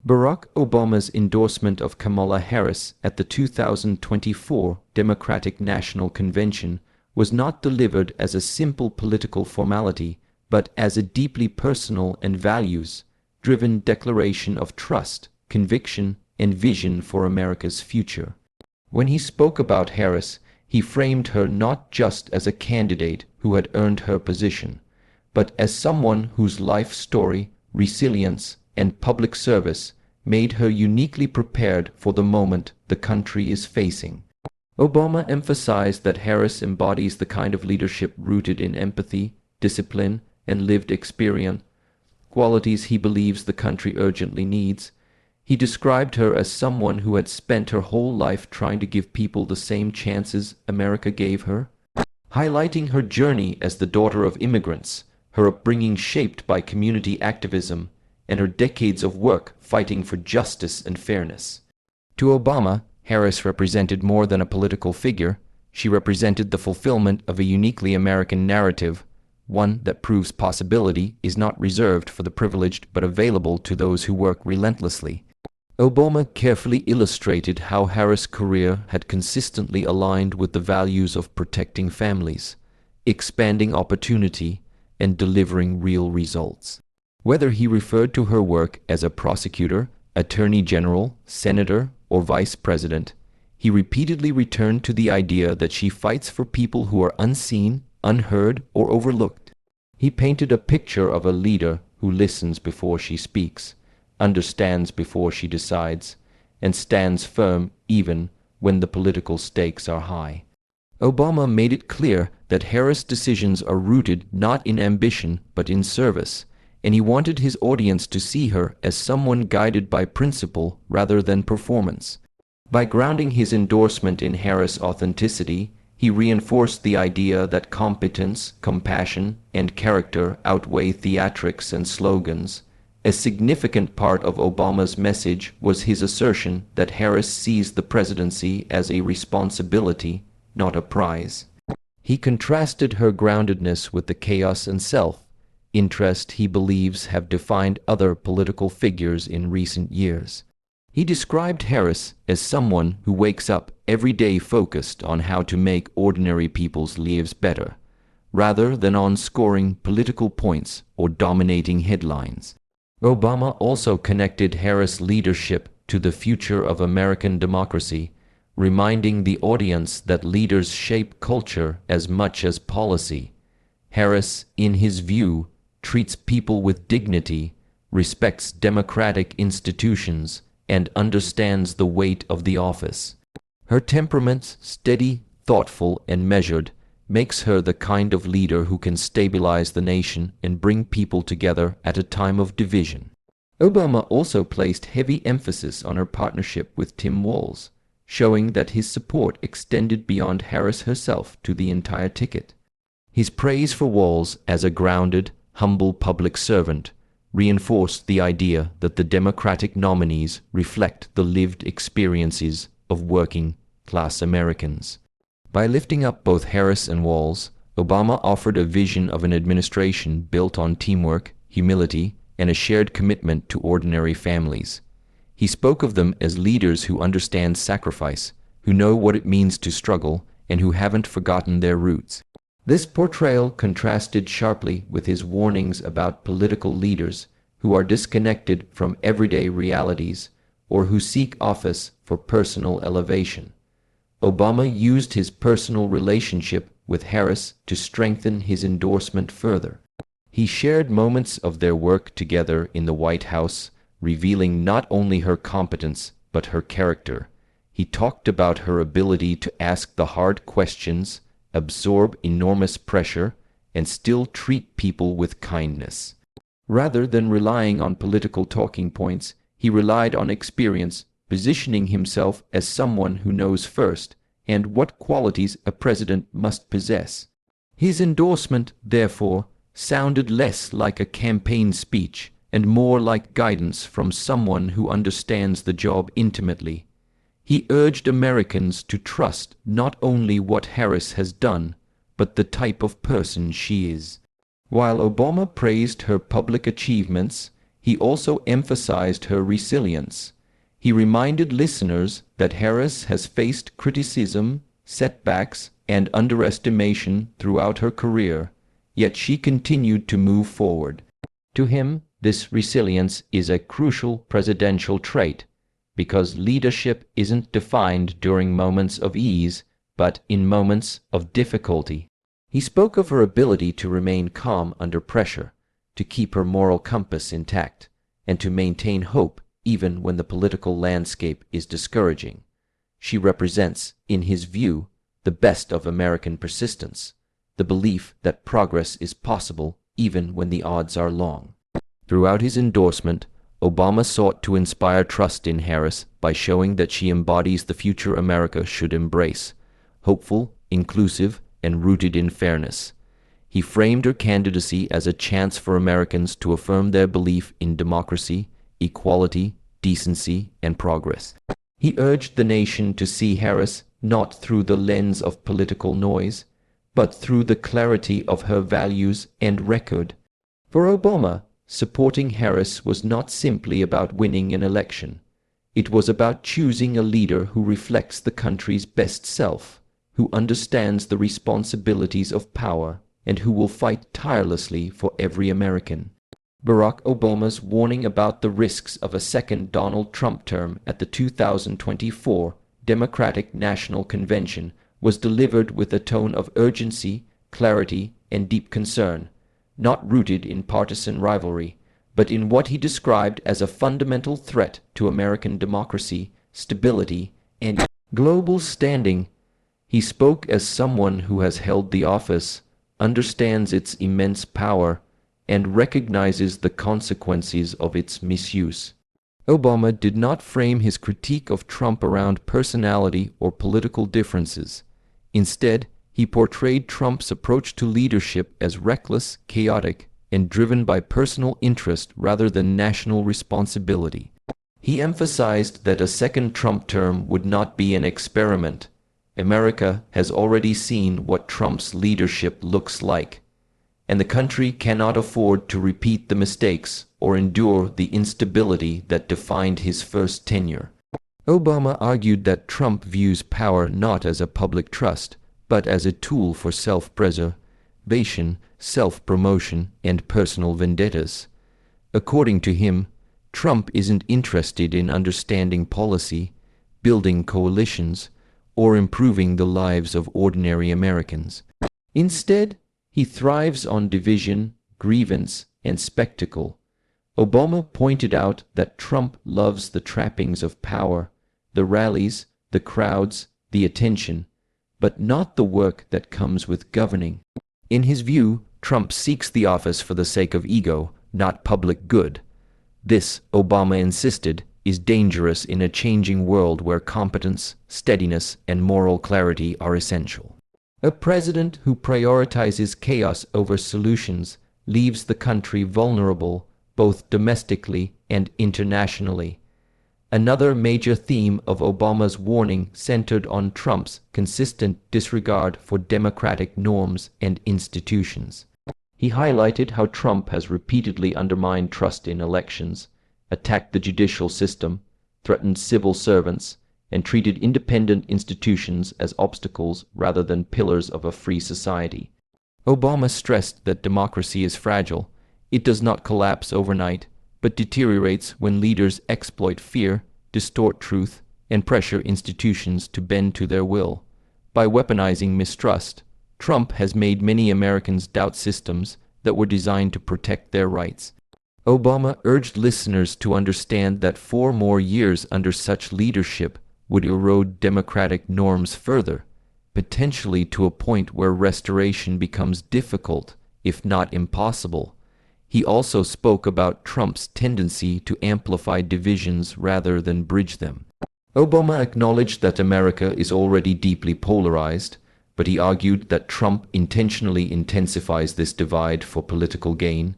Barack Obama's endorsement of Kamala Harris at the 2024 Democratic National Convention was not delivered as a simple political formality, but as a deeply personal and values-driven declaration of trust, conviction, and vision for America's future. When he spoke about Harris, he framed her not just as a candidate who had earned her position, but as someone whose life story, resilience, and public service made her uniquely prepared for the moment the country is facing. Obama emphasized that Harris embodies the kind of leadership rooted in empathy, discipline, and lived experience, qualities he believes the country urgently needs. He described her as someone who had spent her whole life trying to give people the same chances America gave her, highlighting her journey as the daughter of immigrants, her upbringing shaped by community activism, and her decades of work fighting for justice and fairness. To Obama, Harris represented more than a political figure. She represented the fulfillment of a uniquely American narrative, one that proves possibility is not reserved for the privileged but available to those who work relentlessly. Obama carefully illustrated how Harris' career had consistently aligned with the values of protecting families, expanding opportunity, and delivering real results. Whether he referred to her work as a prosecutor, attorney general, senator, or vice president, he repeatedly returned to the idea that she fights for people who are unseen, unheard, or overlooked. He painted a picture of a leader who listens before she speaks, understands before she decides, and stands firm even when the political stakes are high. Obama made it clear that Harris' decisions are rooted not in ambition but in service, and he wanted his audience to see her as someone guided by principle rather than performance. By grounding his endorsement in Harris' authenticity, he reinforced the idea that competence, compassion, and character outweigh theatrics and slogans. A significant part of Obama's message was his assertion that Harris sees the presidency as a responsibility, not a prize. He contrasted her groundedness with the chaos and self-interest he believes have defined other political figures in recent years. He described Harris as someone who wakes up every day focused on how to make ordinary people's lives better, rather than on scoring political points or dominating headlines. Obama also connected Harris' leadership to the future of American democracy, reminding the audience that leaders shape culture as much as policy. Harris, in his view, treats people with dignity, respects democratic institutions, and understands the weight of the office. Her temperament, steady, thoughtful, and measured, makes her the kind of leader who can stabilize the nation and bring people together at a time of division. Obama also placed heavy emphasis on her partnership with Tim Walz, showing that his support extended beyond Harris herself to the entire ticket. His praise for Walz as a grounded, humble public servant reinforced the idea that the Democratic nominees reflect the lived experiences of working-class Americans. By lifting up both Harris and Walz, Obama offered a vision of an administration built on teamwork, humility, and a shared commitment to ordinary families. He spoke of them as leaders who understand sacrifice, who know what it means to struggle, and who haven't forgotten their roots. This portrayal contrasted sharply with his warnings about political leaders who are disconnected from everyday realities or who seek office for personal elevation. Obama used his personal relationship with Harris to strengthen his endorsement further. He shared moments of their work together in the White House, revealing not only her competence but her character. He talked about her ability to ask the hard questions, absorb enormous pressure, and still treat people with kindness. Rather than relying on political talking points, he relied on experience, positioning himself as someone who knows first and what qualities a president must possess. His endorsement, therefore, sounded less like a campaign speech and more like guidance from someone who understands the job intimately. He urged Americans to trust not only what Harris has done, but the type of person she is. While Obama praised her public achievements, He also emphasized her resilience. He reminded listeners that Harris has faced criticism, setbacks, and underestimation throughout her career, yet she continued to move forward. To him, this resilience is a crucial presidential trait, because leadership isn't defined during moments of ease, but in moments of difficulty. He spoke of her ability to remain calm under pressure, to keep her moral compass intact, and to maintain hope even when the political landscape is discouraging. She represents, in his view, the best of American persistence, the belief that progress is possible even when the odds are long. Throughout his endorsement, Obama sought to inspire trust in Harris by showing that she embodies the future America should embrace, hopeful, inclusive, and rooted in fairness. He framed her candidacy as a chance for Americans to affirm their belief in democracy, equality, decency, and progress. He urged the nation to see Harris not through the lens of political noise, but through the clarity of her values and record. For Obama, supporting Harris was not simply about winning an election. It was about choosing a leader who reflects the country's best self, who understands the responsibilities of power, and who will fight tirelessly for every American. Barack Obama's warning about the risks of a second Donald Trump term at the 2024 Democratic National Convention was delivered with a tone of urgency, clarity, and deep concern, not rooted in partisan rivalry, but in what he described as a fundamental threat to American democracy, stability, and global standing. He spoke as someone who has held the office, understands its immense power, and recognizes the consequences of its misuse. Obama did not frame his critique of Trump around personality or political differences. Instead, he portrayed Trump's approach to leadership as reckless, chaotic, and driven by personal interest rather than national responsibility. He emphasized that a second Trump term would not be an experiment. America has already seen what Trump's leadership looks like, and the country cannot afford to repeat the mistakes or endure the instability that defined his first tenure. Obama argued that Trump views power not as a public trust, but as a tool for self-preservation, self-promotion, and personal vendettas. According to him, Trump isn't interested in understanding policy, building coalitions, or improving the lives of ordinary Americans. Instead, he thrives on division, grievance, and spectacle. Obama pointed out that Trump loves the trappings of power, the rallies, the crowds, the attention, but not the work that comes with governing. In his view, Trump seeks the office for the sake of ego, not public good. This, Obama insisted, is dangerous in a changing world where competence, steadiness, and moral clarity are essential. A president who prioritizes chaos over solutions leaves the country vulnerable, both domestically and internationally. Another major theme of Obama's warning centered on Trump's consistent disregard for democratic norms and institutions. He highlighted how Trump has repeatedly undermined trust in elections, attacked the judicial system, threatened civil servants, and treated independent institutions as obstacles rather than pillars of a free society. Obama stressed that democracy is fragile. It does not collapse overnight, but deteriorates when leaders exploit fear, distort truth, and pressure institutions to bend to their will. By weaponizing mistrust, Trump has made many Americans doubt systems that were designed to protect their rights. Obama urged listeners to understand that 4 more years under such leadership would erode democratic norms further, potentially to a point where restoration becomes difficult, if not impossible. He also spoke about Trump's tendency to amplify divisions rather than bridge them. Obama acknowledged that America is already deeply polarized, but he argued that Trump intentionally intensifies this divide for political gain.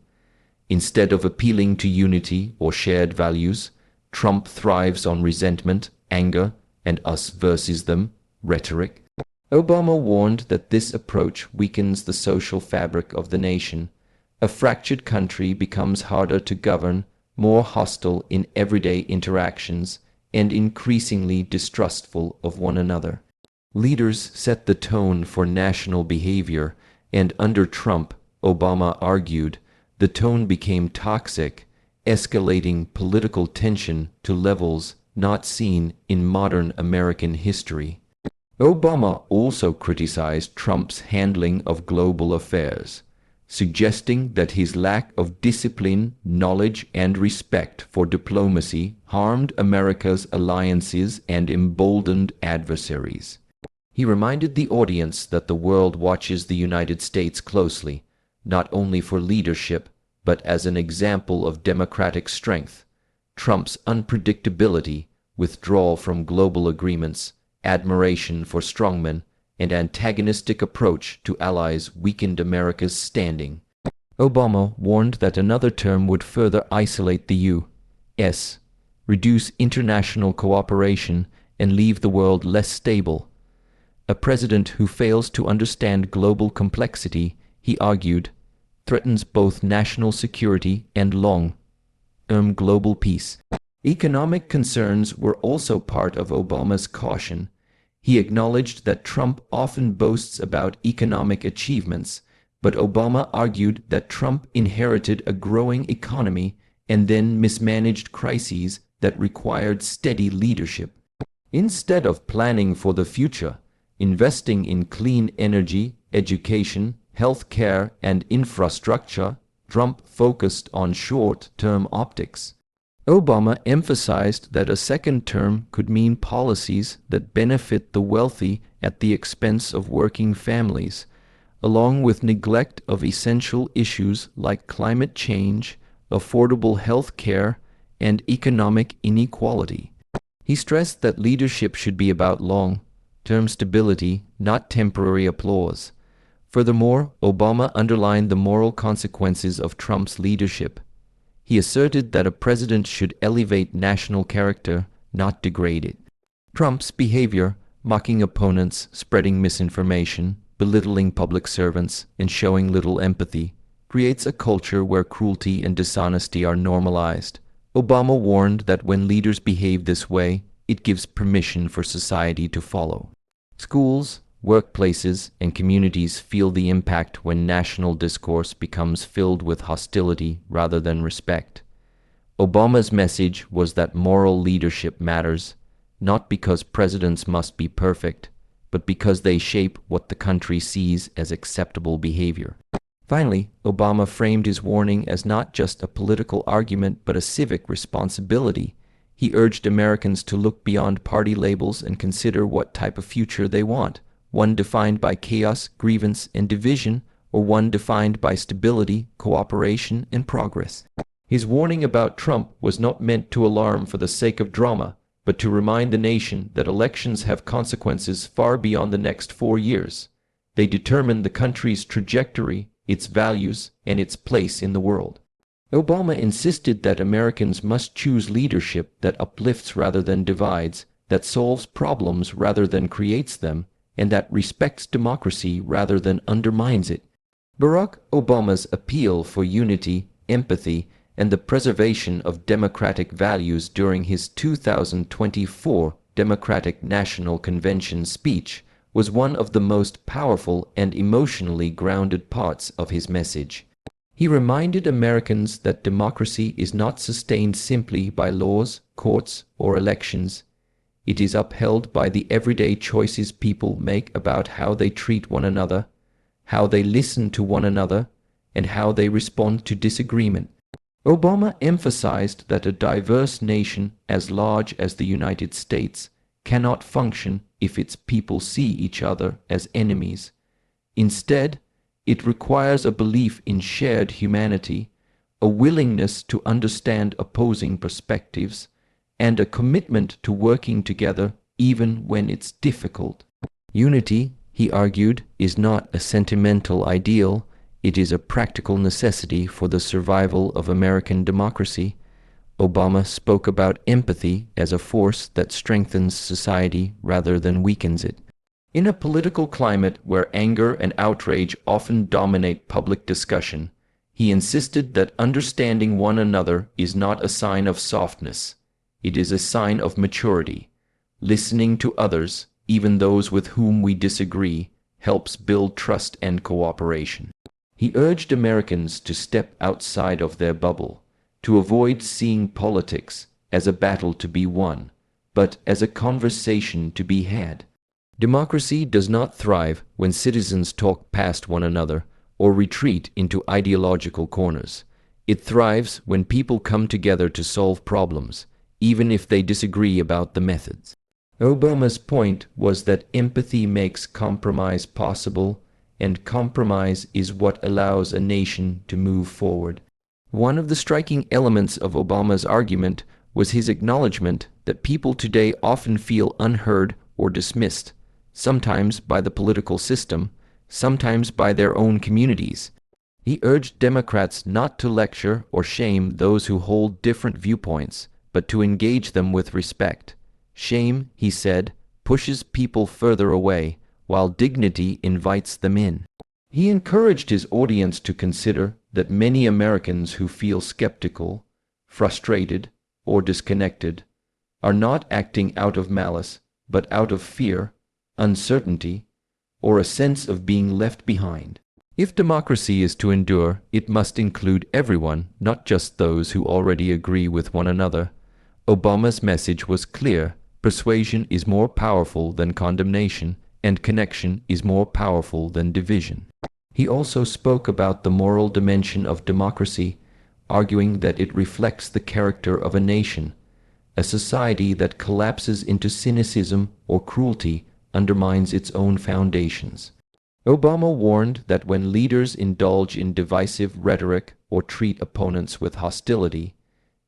Instead of appealing to unity or shared values, Trump thrives on resentment, anger, and us versus them rhetoric. Obama warned that this approach weakens the social fabric of the nation. A fractured country becomes harder to govern, more hostile in everyday interactions, and increasingly distrustful of one another. Leaders set the tone for national behavior, and under Trump, Obama argued, the tone became toxic, escalating political tension to levels not seen in modern American history. Obama also criticized Trump's handling of global affairs, suggesting that his lack of discipline, knowledge, and respect for diplomacy harmed America's alliances and emboldened adversaries. He reminded the audience that the world watches the United States closely, not only for leadership, but as an example of democratic strength. Trump's unpredictability, withdrawal from global agreements, admiration for strongmen, and antagonistic approach to allies weakened America's standing. Obama warned that another term would further isolate the U.S., reduce international cooperation, and leave the world less stable. A president who fails to understand global complexity, he argued, threatens both national security and long-term global peace. Economic concerns were also part of Obama's caution. He acknowledged that Trump often boasts about economic achievements, but Obama argued that Trump inherited a growing economy and then mismanaged crises that required steady leadership. Instead of planning for the future, investing in clean energy, education, health care, and infrastructure, Trump focused on short-term optics. Obama emphasized that a second term could mean policies that benefit the wealthy at the expense of working families, along with neglect of essential issues like climate change, affordable health care, and economic inequality. He stressed that leadership should be about long-term stability, not temporary applause. Furthermore, Obama underlined the moral consequences of Trump's leadership. He asserted that a president should elevate national character, not degrade it. Trump's behavior, mocking opponents, spreading misinformation, belittling public servants, and showing little empathy, creates a culture where cruelty and dishonesty are normalized. Obama warned that when leaders behave this way, it gives permission for society to follow. Schools, workplaces, and communities feel the impact when national discourse becomes filled with hostility rather than respect. Obama's message was that moral leadership matters, not because presidents must be perfect, but because they shape what the country sees as acceptable behavior. Finally, Obama framed his warning as not just a political argument but a civic responsibility. He urged Americans to look beyond party labels and consider what type of future they want. One defined by chaos, grievance, and division, or one defined by stability, cooperation, and progress. His warning about Trump was not meant to alarm for the sake of drama, but to remind the nation that elections have consequences far beyond the next 4 years. They determine the country's trajectory, its values, and its place in the world. Obama insisted that Americans must choose leadership that uplifts rather than divides, that solves problems rather than creates them, and that respects democracy rather than undermines it. Barack Obama's appeal for unity, empathy, and the preservation of democratic values during his 2024 Democratic National Convention speech was one of the most powerful and emotionally grounded parts of his message. He reminded Americans that democracy is not sustained simply by laws, courts, or elections. It is upheld by the everyday choices people make about how they treat one another, how they listen to one another, and how they respond to disagreement. Obama emphasized that a diverse nation as large as the United States cannot function if its people see each other as enemies. Instead, it requires a belief in shared humanity, a willingness to understand opposing perspectives, and a commitment to working together even when it's difficult. Unity, he argued, is not a sentimental ideal, it is a practical necessity for the survival of American democracy. Obama spoke about empathy as a force that strengthens society rather than weakens it. In a political climate where anger and outrage often dominate public discussion, He insisted that understanding one another is not a sign of softness. It is a sign of maturity. Listening to others, even those with whom we disagree, helps build trust and cooperation. He urged Americans to step outside of their bubble, to avoid seeing politics as a battle to be won, but as a conversation to be had. Democracy does not thrive when citizens talk past one another or retreat into ideological corners. It thrives when people come together to solve problems, even if they disagree about the methods. Obama's point was that empathy makes compromise possible, and compromise is what allows a nation to move forward. One of the striking elements of Obama's argument was his acknowledgement that people today often feel unheard or dismissed, sometimes by the political system, sometimes by their own communities. He urged Democrats not to lecture or shame those who hold different viewpoints, but to engage them with respect. Shame, he said, pushes people further away, while dignity invites them in. He encouraged his audience to consider that many Americans who feel skeptical, frustrated, or disconnected are not acting out of malice, but out of fear, uncertainty, or a sense of being left behind. If democracy is to endure, it must include everyone, not just those who already agree with one another. Obama's message was clear: persuasion is more powerful than condemnation, and connection is more powerful than division. He also spoke about the moral dimension of democracy, arguing that it reflects the character of a nation. A society that collapses into cynicism or cruelty undermines its own foundations. Obama warned that when leaders indulge in divisive rhetoric or treat opponents with hostility,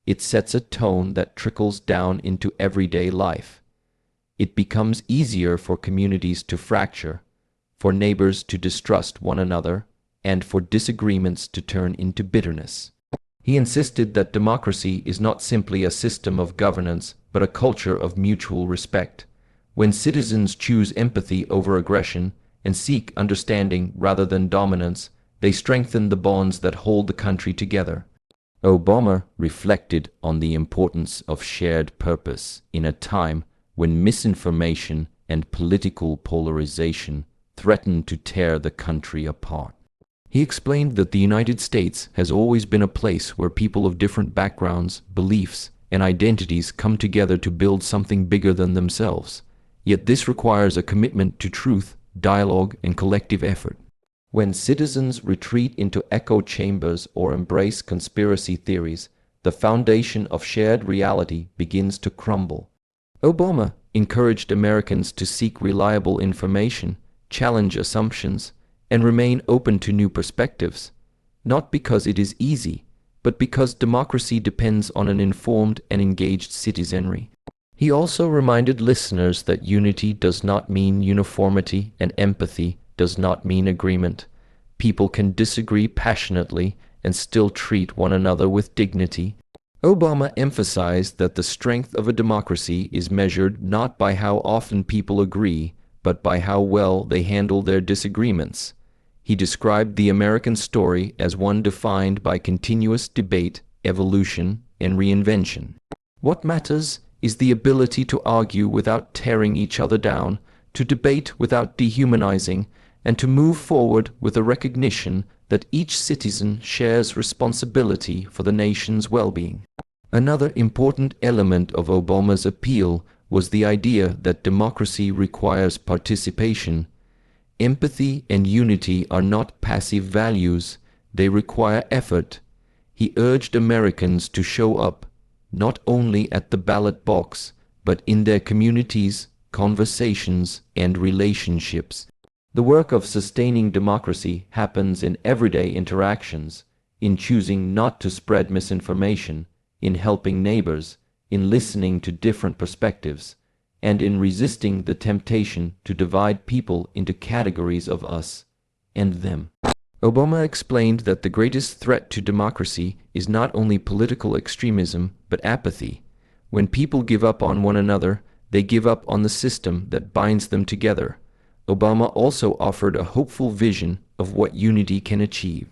it sets a tone that trickles down into everyday life. It becomes easier for communities to fracture, for neighbors to distrust one another, and for disagreements to turn into bitterness. He insisted that democracy is not simply a system of governance, but a culture of mutual respect. When citizens choose empathy over aggression and seek understanding rather than dominance, they strengthen the bonds that hold the country together. Obama reflected on the importance of shared purpose in a time when misinformation and political polarization threaten to tear the country apart. He explained that the United States has always been a place where people of different backgrounds, beliefs, and identities come together to build something bigger than themselves. Yet this requires a commitment to truth, dialogue, and collective effort. When citizens retreat into echo chambers or embrace conspiracy theories, the foundation of shared reality begins to crumble. Obama encouraged Americans to seek reliable information, challenge assumptions, and remain open to new perspectives, not because it is easy, but because democracy depends on an informed and engaged citizenry. He also reminded listeners that unity does not mean uniformity and empathy does not mean agreement. People can disagree passionately and still treat one another with dignity. Obama emphasized that the strength of a democracy is measured not by how often people agree, but by how well they handle their disagreements. He described the American story as one defined by continuous debate, evolution, and reinvention. What matters is the ability to argue without tearing each other down, to debate without dehumanizing, and to move forward with a recognition that each citizen shares responsibility for the nation's well-being. Another important element of Obama's appeal was the idea that democracy requires participation. Empathy and unity are not passive values, they require effort. He urged Americans to show up, not only at the ballot box, but in their communities, conversations, and relationships. The work of sustaining democracy happens in everyday interactions, in choosing not to spread misinformation, in helping neighbors, in listening to different perspectives, and in resisting the temptation to divide people into categories of us and them. Obama explained that the greatest threat to democracy is not only political extremism, but apathy. When people give up on one another, they give up on the system that binds them together. Obama also offered a hopeful vision of what unity can achieve.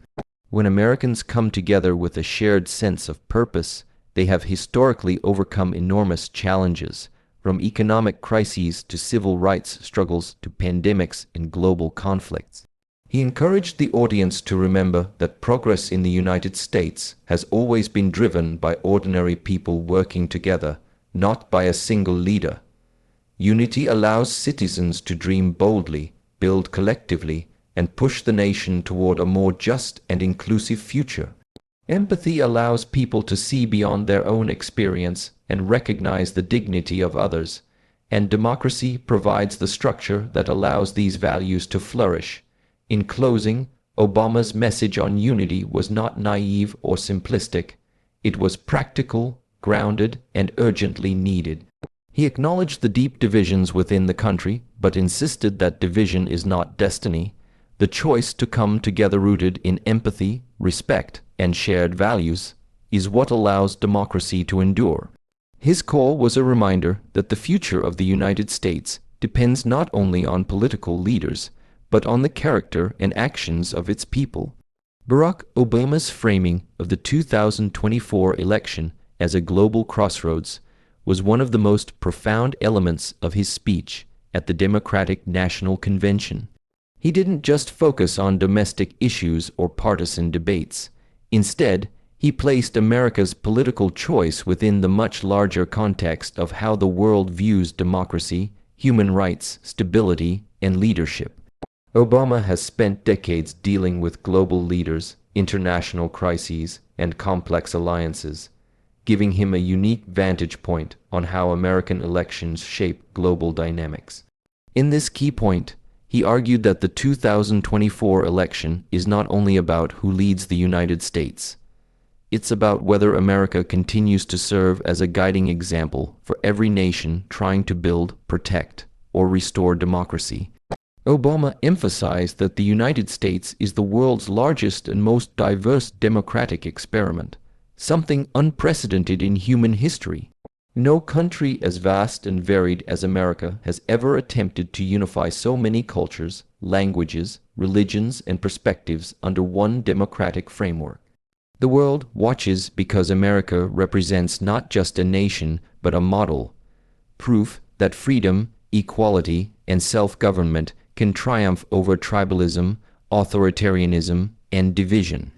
When Americans come together with a shared sense of purpose, they have historically overcome enormous challenges, from economic crises to civil rights struggles to pandemics and global conflicts. He encouraged the audience to remember that progress in the United States has always been driven by ordinary people working together, not by a single leader. Unity allows citizens to dream boldly, build collectively, and push the nation toward a more just and inclusive future. Empathy allows people to see beyond their own experience and recognize the dignity of others, and democracy provides the structure that allows these values to flourish. In closing, Obama's message on unity was not naive or simplistic. It was practical, grounded, and urgently needed. He acknowledged the deep divisions within the country, but insisted that division is not destiny. The choice to come together rooted in empathy, respect, and shared values is what allows democracy to endure. His call was a reminder that the future of the United States depends not only on political leaders, but on the character and actions of its people. Barack Obama's framing of the 2024 election as a global crossroads was one of the most profound elements of his speech at the Democratic National Convention. He didn't just focus on domestic issues or partisan debates. Instead, he placed America's political choice within the much larger context of how the world views democracy, human rights, stability, and leadership. Obama has spent decades dealing with global leaders, international crises, and complex alliances, giving him a unique vantage point on how American elections shape global dynamics. In this key point, he argued that the 2024 election is not only about who leads the United States. It's about whether America continues to serve as a guiding example for every nation trying to build, protect, or restore democracy. Obama emphasized that the United States is the world's largest and most diverse democratic experiment, something unprecedented in human history. No country as vast and varied as America has ever attempted to unify so many cultures, languages, religions, and perspectives under one democratic framework. The world watches because America represents not just a nation, but a model, proof that freedom, equality, and self-government can triumph over tribalism, authoritarianism, and division.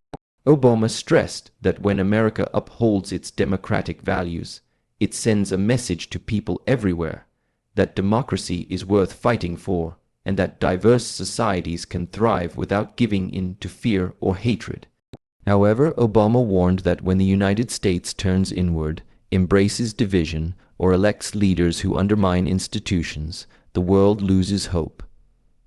Obama stressed that when America upholds its democratic values, it sends a message to people everywhere that democracy is worth fighting for and that diverse societies can thrive without giving in to fear or hatred. However, Obama warned that when the United States turns inward, embraces division, or elects leaders who undermine institutions, the world loses hope.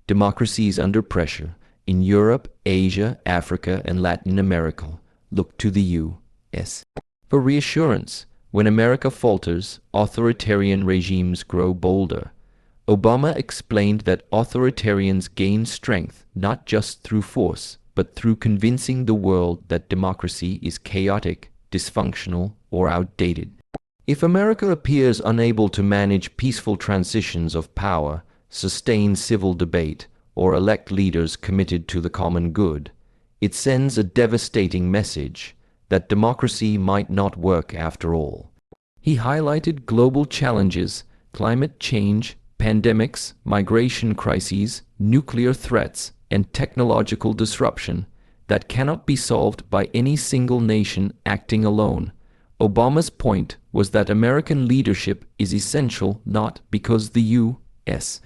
Democracies under pressure in Europe, Asia, Africa, and Latin America look to the U.S. for reassurance. When America falters, authoritarian regimes grow bolder. Obama explained that authoritarians gain strength not just through force, but through convincing the world that democracy is chaotic, dysfunctional, or outdated. If America appears unable to manage peaceful transitions of power, sustain civil debate, or elect leaders committed to the common good, it sends a devastating message that democracy might not work after all. He highlighted global challenges, climate change, pandemics, migration crises, nuclear threats, and technological disruption that cannot be solved by any single nation acting alone. Obama's point was that American leadership is essential not because the U.S.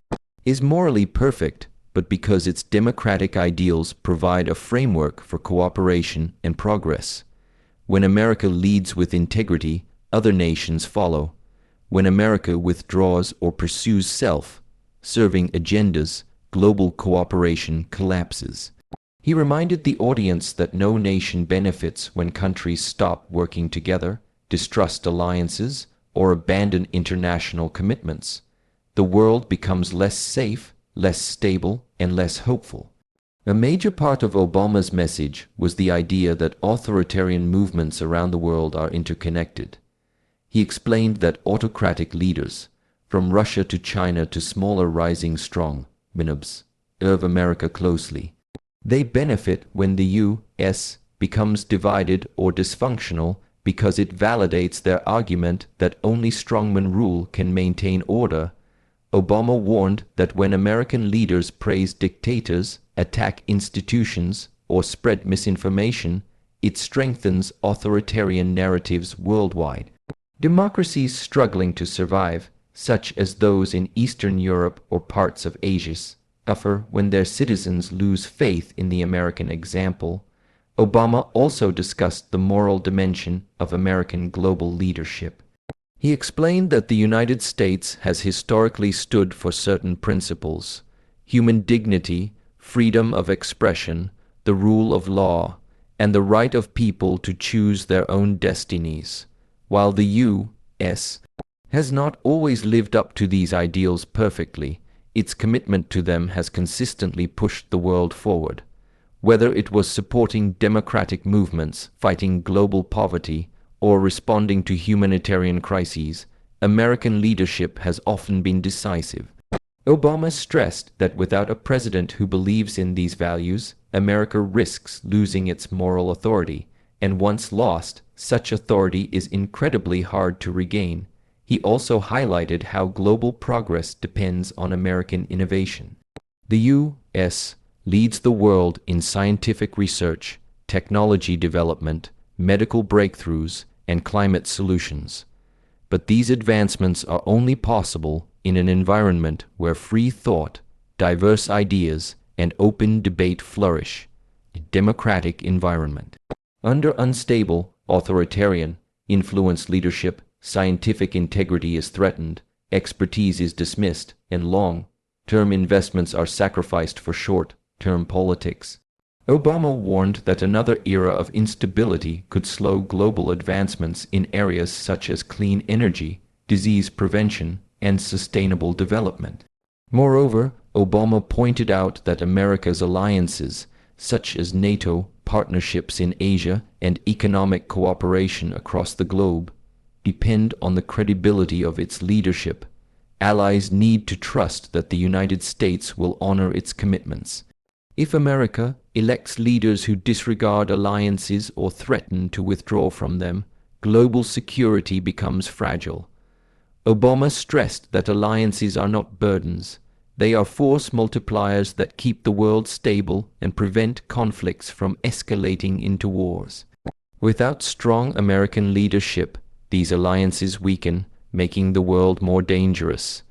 is morally perfect, but because its democratic ideals provide a framework for cooperation and progress. When America leads with integrity, other nations follow. When America withdraws or pursues self-serving agendas, global cooperation collapses. He reminded the audience that no nation benefits when countries stop working together, distrust alliances, or abandon international commitments. The world becomes less safe, less stable, and less hopeful. A major part of Obama's message was the idea that authoritarian movements around the world are interconnected. He explained that autocratic leaders, from Russia to China to smaller rising strong minobs, serve America closely. They benefit when the U.S. becomes divided or dysfunctional because it validates their argument that only strongman rule can maintain order. Obama warned that when American leaders praise dictators, attack institutions, or spread misinformation, it strengthens authoritarian narratives worldwide. Democracies struggling to survive, such as those in Eastern Europe or parts of Asia, suffer when their citizens lose faith in the American example. Obama also discussed the moral dimension of American global leadership. He explained that the United States has historically stood for certain principles: human dignity, freedom of expression, the rule of law, and the right of people to choose their own destinies. While the U.S. has not always lived up to these ideals perfectly, its commitment to them has consistently pushed the world forward. Whether it was supporting democratic movements, fighting global poverty, or responding to humanitarian crises, American leadership has often been decisive. Obama stressed that without a president who believes in these values, America risks losing its moral authority, and once lost, such authority is incredibly hard to regain. He also highlighted how global progress depends on American innovation. The U.S. leads the world in scientific research, technology development, medical breakthroughs, and climate solutions. But these advancements are only possible in an environment where free thought, diverse ideas, and open debate flourish, a democratic environment. Under unstable, authoritarian, influence leadership, scientific integrity is threatened, expertise is dismissed, and long-term investments are sacrificed for short-term politics. Obama warned that another era of instability could slow global advancements in areas such as clean energy, disease prevention, and sustainable development. Moreover, Obama pointed out that America's alliances, such as NATO, partnerships in Asia, and economic cooperation across the globe, depend on the credibility of its leadership. Allies need to trust that the United States will honor its commitments. If America elects leaders who disregard alliances or threaten to withdraw from them, global security becomes fragile. Obama stressed that alliances are not burdens. They are force multipliers that keep the world stable and prevent conflicts from escalating into wars. Without strong American leadership, these alliances weaken, making the world more dangerous.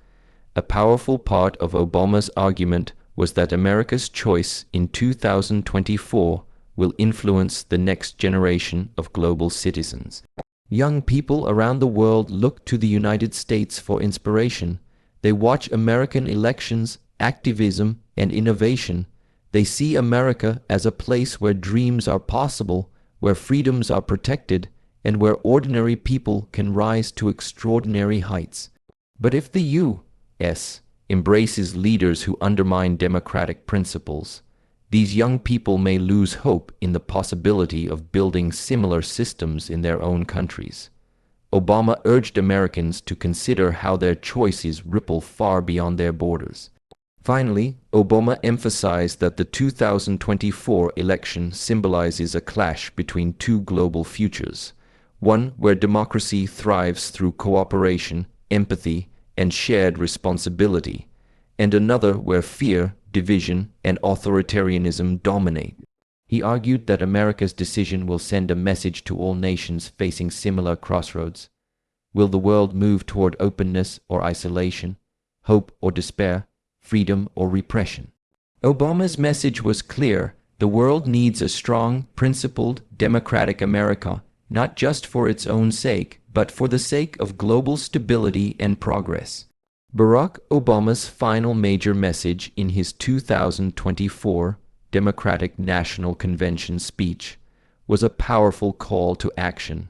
A powerful part of Obama's argument was that America's choice in 2024 will influence the next generation of global citizens. Young people around the world look to the United States for inspiration. They watch American elections, activism, and innovation. They see America as a place where dreams are possible, where freedoms are protected, and where ordinary people can rise to extraordinary heights. But if the U.S. embraces leaders who undermine democratic principles, these young people may lose hope in the possibility of building similar systems in their own countries. Obama urged Americans to consider how their choices ripple far beyond their borders. Finally, Obama emphasized that the 2024 election symbolizes a clash between two global futures, one where democracy thrives through cooperation, empathy, and shared responsibility, and another where fear, division, and authoritarianism dominate. He argued that America's decision will send a message to all nations facing similar crossroads. Will the world move toward openness or isolation, hope or despair, freedom or repression? Obama's message was clear. The world needs a strong, principled, democratic America, not just for its own sake, but for the sake of global stability and progress. Barack Obama's final major message in his 2024 Democratic National Convention speech was a powerful call to action,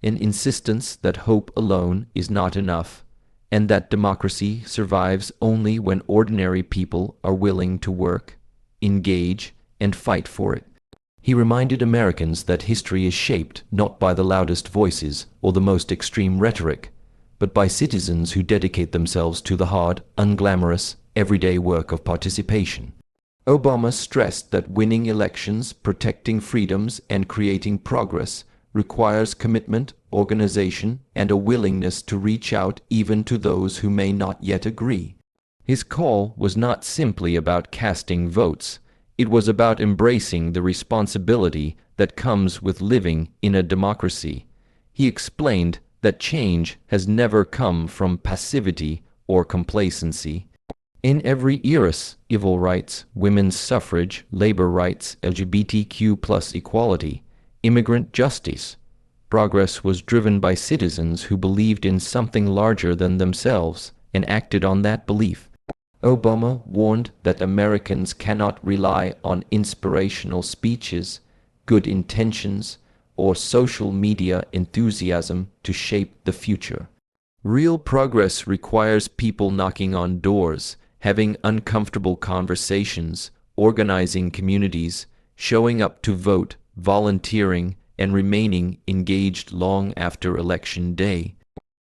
an insistence that hope alone is not enough, and that democracy survives only when ordinary people are willing to work, engage, and fight for it. He reminded Americans that history is shaped not by the loudest voices or the most extreme rhetoric, but by citizens who dedicate themselves to the hard, unglamorous, everyday work of participation. Obama stressed that winning elections, protecting freedoms, and creating progress requires commitment, organization, and a willingness to reach out even to those who may not yet agree. His call was not simply about casting votes. It was about embracing the responsibility that comes with living in a democracy. He explained that change has never come from passivity or complacency. In every era, civil rights, women's suffrage, labor rights, LGBTQ+ equality, immigrant justice, progress was driven by citizens who believed in something larger than themselves and acted on that belief. Obama warned that Americans cannot rely on inspirational speeches, good intentions, or social media enthusiasm to shape the future. Real progress requires people knocking on doors, having uncomfortable conversations, organizing communities, showing up to vote, volunteering, and remaining engaged long after Election Day.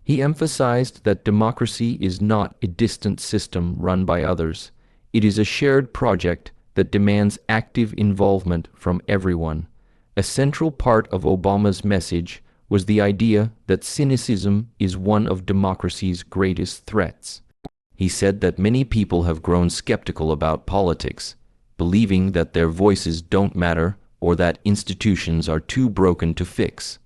He emphasized that democracy is not a distant system run by others. It is a shared project that demands active involvement from everyone. A central part of Obama's message was the idea that cynicism is one of democracy's greatest threats. He said that many people have grown skeptical about politics, believing that their voices don't matter or that institutions are too broken to fix.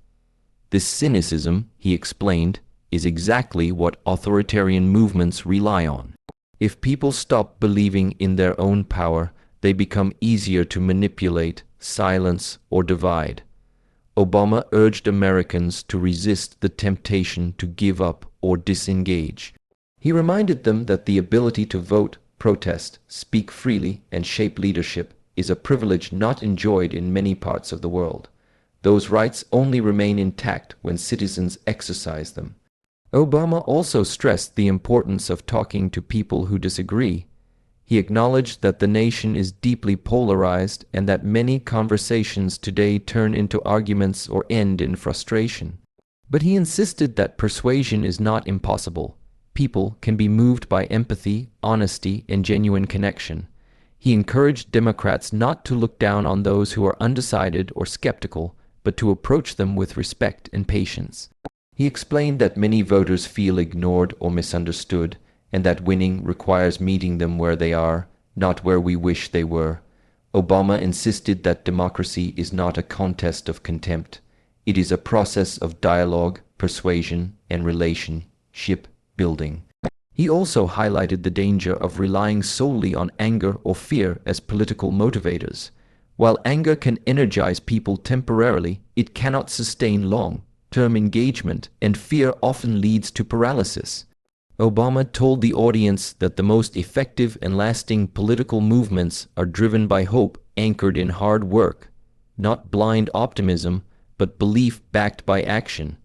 This cynicism, he explained, is exactly what authoritarian movements rely on. If people stop believing in their own power, they become easier to manipulate, silence, or divide. Obama urged Americans to resist the temptation to give up or disengage. He reminded them that the ability to vote, protest, speak freely, and shape leadership is a privilege not enjoyed in many parts of the world. Those rights only remain intact when citizens exercise them. Obama also stressed the importance of talking to people who disagree. He acknowledged that the nation is deeply polarized and that many conversations today turn into arguments or end in frustration. But he insisted that persuasion is not impossible. People can be moved by empathy, honesty, and genuine connection. He encouraged Democrats not to look down on those who are undecided or skeptical, but to approach them with respect and patience. He explained that many voters feel ignored or misunderstood, and that winning requires meeting them where they are, not where we wish they were. Obama insisted that democracy is not a contest of contempt. It is a process of dialogue, persuasion, and relationship building. He also highlighted the danger of relying solely on anger or fear as political motivators. While anger can energize people temporarily, it cannot sustain long-term engagement, and fear often leads to paralysis. Obama told the audience that the most effective and lasting political movements are driven by hope anchored in hard work, not blind optimism, but belief backed by action.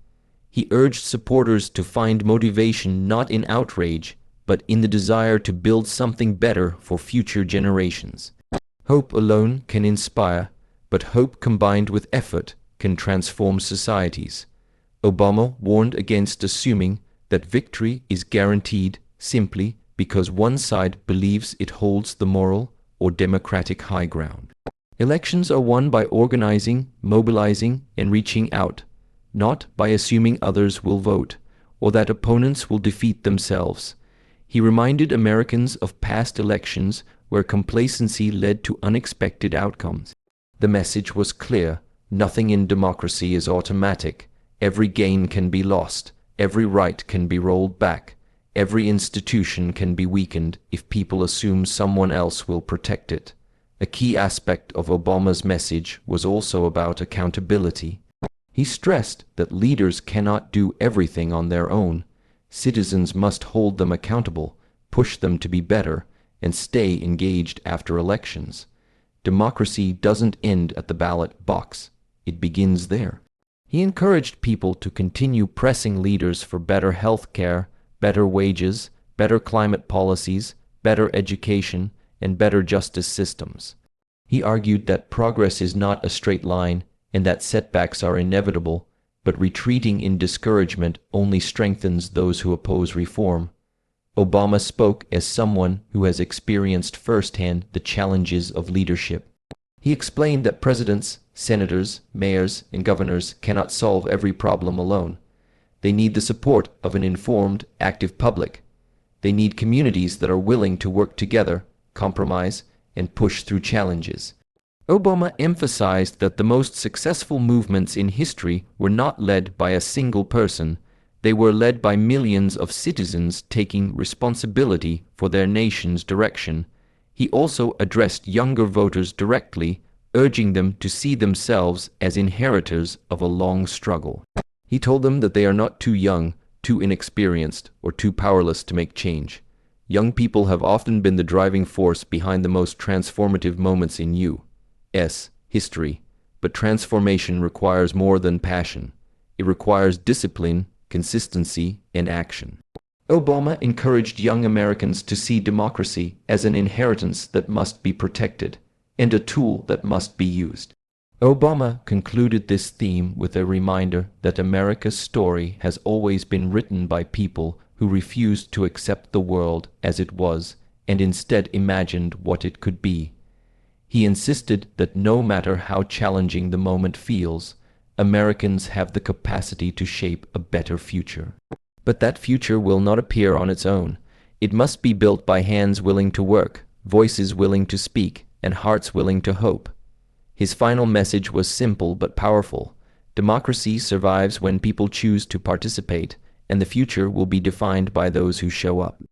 He urged supporters to find motivation not in outrage, but in the desire to build something better for future generations. Hope alone can inspire, but hope combined with effort can transform societies. Obama warned against assuming that victory is guaranteed simply because one side believes it holds the moral or democratic high ground. Elections are won by organizing, mobilizing, and reaching out, not by assuming others will vote, or that opponents will defeat themselves. He reminded Americans of past elections where complacency led to unexpected outcomes. The message was clear: nothing in democracy is automatic. Every gain can be lost. Every right can be rolled back. Every institution can be weakened if people assume someone else will protect it. A key aspect of Obama's message was also about accountability. He stressed that leaders cannot do everything on their own. Citizens must hold them accountable, push them to be better, and stay engaged after elections. Democracy doesn't end at the ballot box. It begins there. He encouraged people to continue pressing leaders for better health care, better wages, better climate policies, better education, and better justice systems. He argued that progress is not a straight line and that setbacks are inevitable, but retreating in discouragement only strengthens those who oppose reform. Obama spoke as someone who has experienced firsthand the challenges of leadership. He explained that presidents, senators, mayors, and governors cannot solve every problem alone. They need the support of an informed, active public. They need communities that are willing to work together, compromise, and push through challenges. Obama emphasized that the most successful movements in history were not led by a single person. They were led by millions of citizens taking responsibility for their nation's direction. He also addressed younger voters directly, urging them to see themselves as inheritors of a long struggle. He told them that they are not too young, too inexperienced, or too powerless to make change. Young people have often been the driving force behind the most transformative moments in U.S. history, but transformation requires more than passion. It requires discipline, consistency, and action. Obama encouraged young Americans to see democracy as an inheritance that must be protected and a tool that must be used. Obama concluded this theme with a reminder that America's story has always been written by people who refused to accept the world as it was and instead imagined what it could be. He insisted that no matter how challenging the moment feels, Americans have the capacity to shape a better future. But that future will not appear on its own. It must be built by hands willing to work, voices willing to speak, and hearts willing to hope. His final message was simple but powerful. Democracy survives when people choose to participate, and the future will be defined by those who show up.